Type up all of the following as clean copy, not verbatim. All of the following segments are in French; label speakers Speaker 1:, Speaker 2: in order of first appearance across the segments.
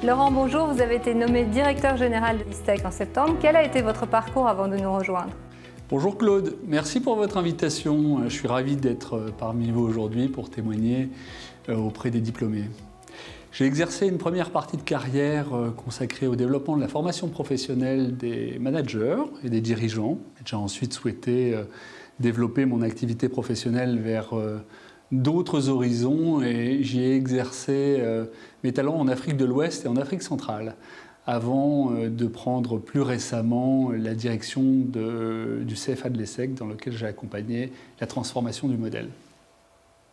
Speaker 1: Laurent, bonjour, vous avez été nommé directeur général de l'ISTEC en septembre. Quel a été votre parcours avant de nous rejoindre?
Speaker 2: Bonjour Claude, merci pour votre invitation. Je suis ravi d'être parmi vous aujourd'hui pour témoigner auprès des diplômés. J'ai exercé une première partie de carrière consacrée au développement de la formation professionnelle des managers et des dirigeants. J'ai ensuite souhaité développer mon activité professionnelle vers d'autres horizons et j'y ai exercé mes talents en Afrique de l'Ouest et en Afrique centrale avant de prendre plus récemment la direction du CFA de l'ESSEC dans lequel j'ai accompagné la transformation du modèle.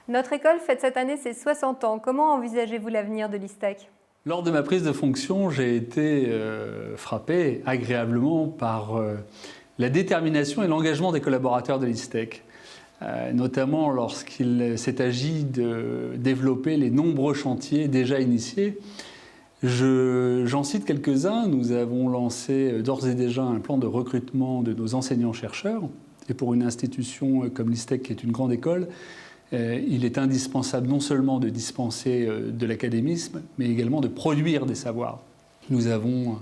Speaker 1: Notre école fête cette année ses 60 ans. Comment envisagez-vous l'avenir de l'ISTEC?
Speaker 2: Lors de ma prise de fonction, j'ai été frappé agréablement par la détermination et l'engagement des collaborateurs de l'ISTEC, notamment lorsqu'il s'est agi de développer les nombreux chantiers déjà initiés. J'en cite quelques-uns. Nous avons lancé d'ores et déjà un plan de recrutement de nos enseignants-chercheurs. Et pour une institution comme l'ISTEC, qui est une grande école, il est indispensable non seulement de dispenser de l'académisme, mais également de produire des savoirs. Nous avons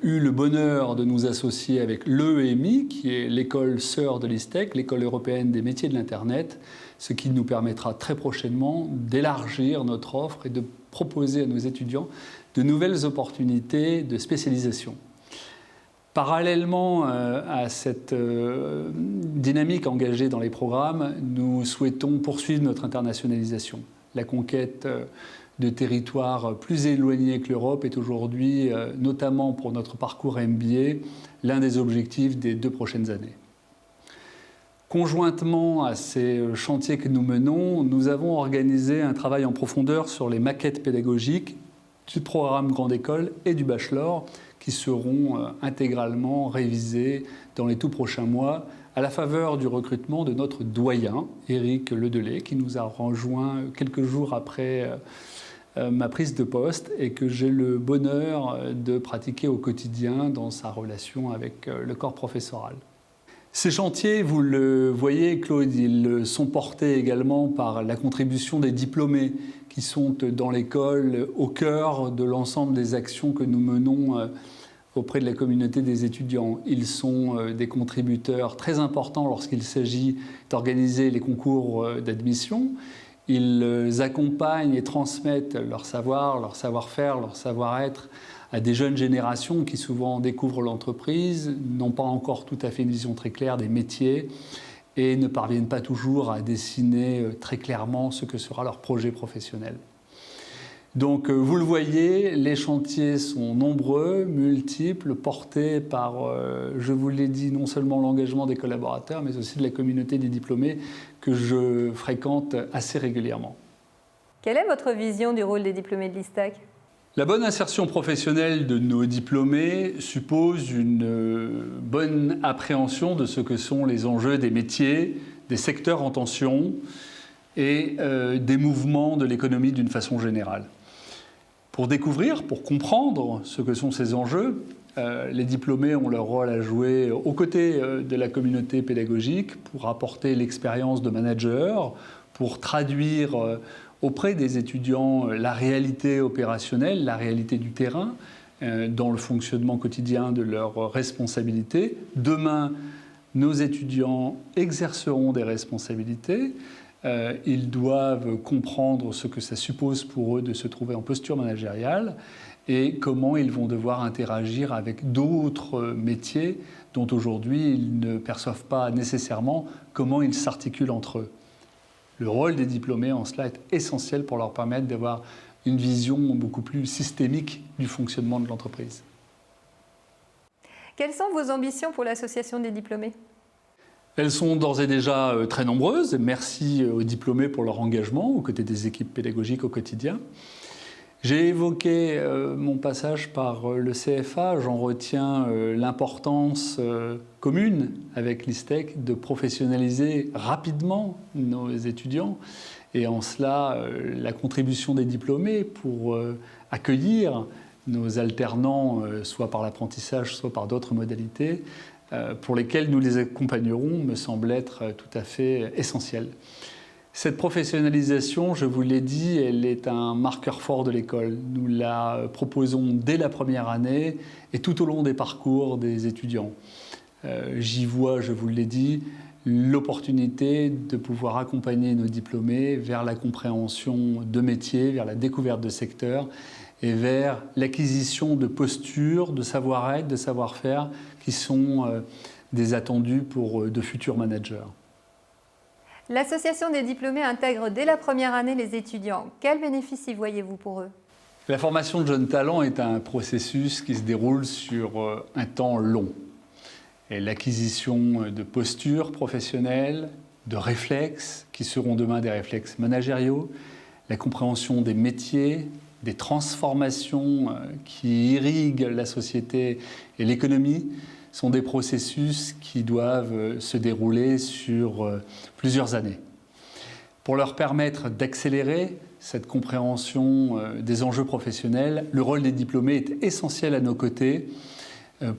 Speaker 2: eu le bonheur de nous associer avec l'EMI, qui est l'école sœur de l'ISTEC, l'école européenne des métiers de l'Internet, ce qui nous permettra très prochainement d'élargir notre offre et de proposer à nos étudiants de nouvelles opportunités de spécialisation. Parallèlement à cette dynamique engagée dans les programmes, nous souhaitons poursuivre notre internationalisation. La conquête de territoires plus éloignés que l'Europe est aujourd'hui, notamment pour notre parcours MBA, l'un des objectifs des 2 prochaines années. Conjointement à ces chantiers que nous menons, nous avons organisé un travail en profondeur sur les maquettes pédagogiques du programme Grande École et du Bachelor qui seront intégralement révisés dans les tout prochains mois à la faveur du recrutement de notre doyen, Éric Ledelay, qui nous a rejoint quelques jours après ma prise de poste et que j'ai le bonheur de pratiquer au quotidien dans sa relation avec le corps professoral. Ces chantiers, vous le voyez, Claude, ils sont portés également par la contribution des diplômés qui sont dans l'école au cœur de l'ensemble des actions que nous menons auprès de la communauté des étudiants. Ils sont des contributeurs très importants lorsqu'il s'agit d'organiser les concours d'admission. Ils accompagnent et transmettent leur savoir, leur savoir-faire, leur savoir-être à des jeunes générations qui souvent découvrent l'entreprise, n'ont pas encore tout à fait une vision très claire des métiers et ne parviennent pas toujours à dessiner très clairement ce que sera leur projet professionnel. Donc vous le voyez, les chantiers sont nombreux, multiples, portés par, je vous l'ai dit, non seulement l'engagement des collaborateurs, mais aussi de la communauté des diplômés que je fréquente assez régulièrement.
Speaker 1: Quelle est votre vision du rôle des diplômés de l'ISTEC?
Speaker 2: La bonne insertion professionnelle de nos diplômés suppose une bonne appréhension de ce que sont les enjeux des métiers, des secteurs en tension et des mouvements de l'économie d'une façon générale. Pour découvrir, pour comprendre ce que sont ces enjeux, les diplômés ont leur rôle à jouer aux côtés de la communauté pédagogique pour apporter l'expérience de manager, pour traduire auprès des étudiants la réalité opérationnelle, la réalité du terrain, dans le fonctionnement quotidien de leurs responsabilités. Demain, nos étudiants exerceront des responsabilités. Ils doivent comprendre ce que ça suppose pour eux de se trouver en posture managériale et comment ils vont devoir interagir avec d'autres métiers dont aujourd'hui ils ne perçoivent pas nécessairement comment ils s'articulent entre eux. Le rôle des diplômés en cela est essentiel pour leur permettre d'avoir une vision beaucoup plus systémique du fonctionnement de l'entreprise.
Speaker 1: Quelles sont vos ambitions pour l'association des diplômés?
Speaker 2: Elles sont d'ores et déjà très nombreuses. Merci aux diplômés pour leur engagement aux côtés des équipes pédagogiques au quotidien. J'ai évoqué mon passage par le CFA. J'en retiens l'importance commune avec l'ISTEC de professionnaliser rapidement nos étudiants et en cela la contribution des diplômés pour accueillir nos alternants soit par l'apprentissage, soit par d'autres modalités pour lesquels nous les accompagnerons me semble être tout à fait essentiel. Cette professionnalisation, je vous l'ai dit, elle est un marqueur fort de l'école. Nous la proposons dès la première année et tout au long des parcours des étudiants. J'y vois, je vous l'ai dit, l'opportunité de pouvoir accompagner nos diplômés vers la compréhension de métiers, vers la découverte de secteurs et vers l'acquisition de postures, de savoir-être, de savoir-faire qui sont des attendus pour de futurs managers.
Speaker 1: L'association des diplômés intègre dès la première année les étudiants. Quels bénéfices y voyez-vous pour eux?
Speaker 2: La formation de jeunes talents est un processus qui se déroule sur un temps long. Et l'acquisition de postures professionnelles, de réflexes qui seront demain des réflexes managériaux, la compréhension des métiers, des transformations qui irriguent la société et l'économie sont des processus qui doivent se dérouler sur plusieurs années. Pour leur permettre d'accélérer cette compréhension des enjeux professionnels, le rôle des diplômés est essentiel à nos côtés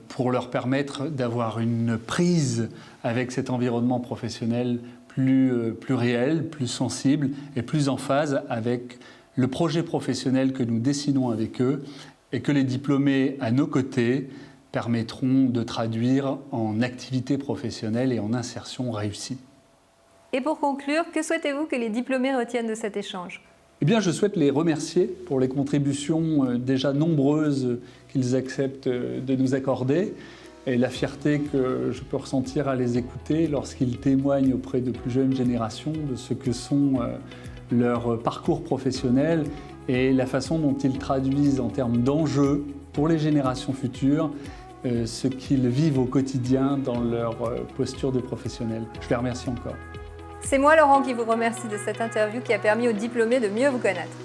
Speaker 2: pour leur permettre d'avoir une prise avec cet environnement professionnel plus réel, plus sensible et plus en phase avec le projet professionnel que nous dessinons avec eux et que les diplômés à nos côtés permettront de traduire en activité professionnelle et en insertion réussie.
Speaker 1: Et pour conclure, que souhaitez-vous que les diplômés retiennent de cet échange?
Speaker 2: Eh bien, je souhaite les remercier pour les contributions déjà nombreuses qu'ils acceptent de nous accorder et la fierté que je peux ressentir à les écouter lorsqu'ils témoignent auprès de plus jeunes générations de ce que sont leurs parcours professionnels et la façon dont ils traduisent en termes d'enjeux pour les générations futures ce qu'ils vivent au quotidien dans leur posture de professionnels. Je les remercie encore.
Speaker 1: C'est moi, Laurent, qui vous remercie de cette interview qui a permis aux diplômés de mieux vous connaître.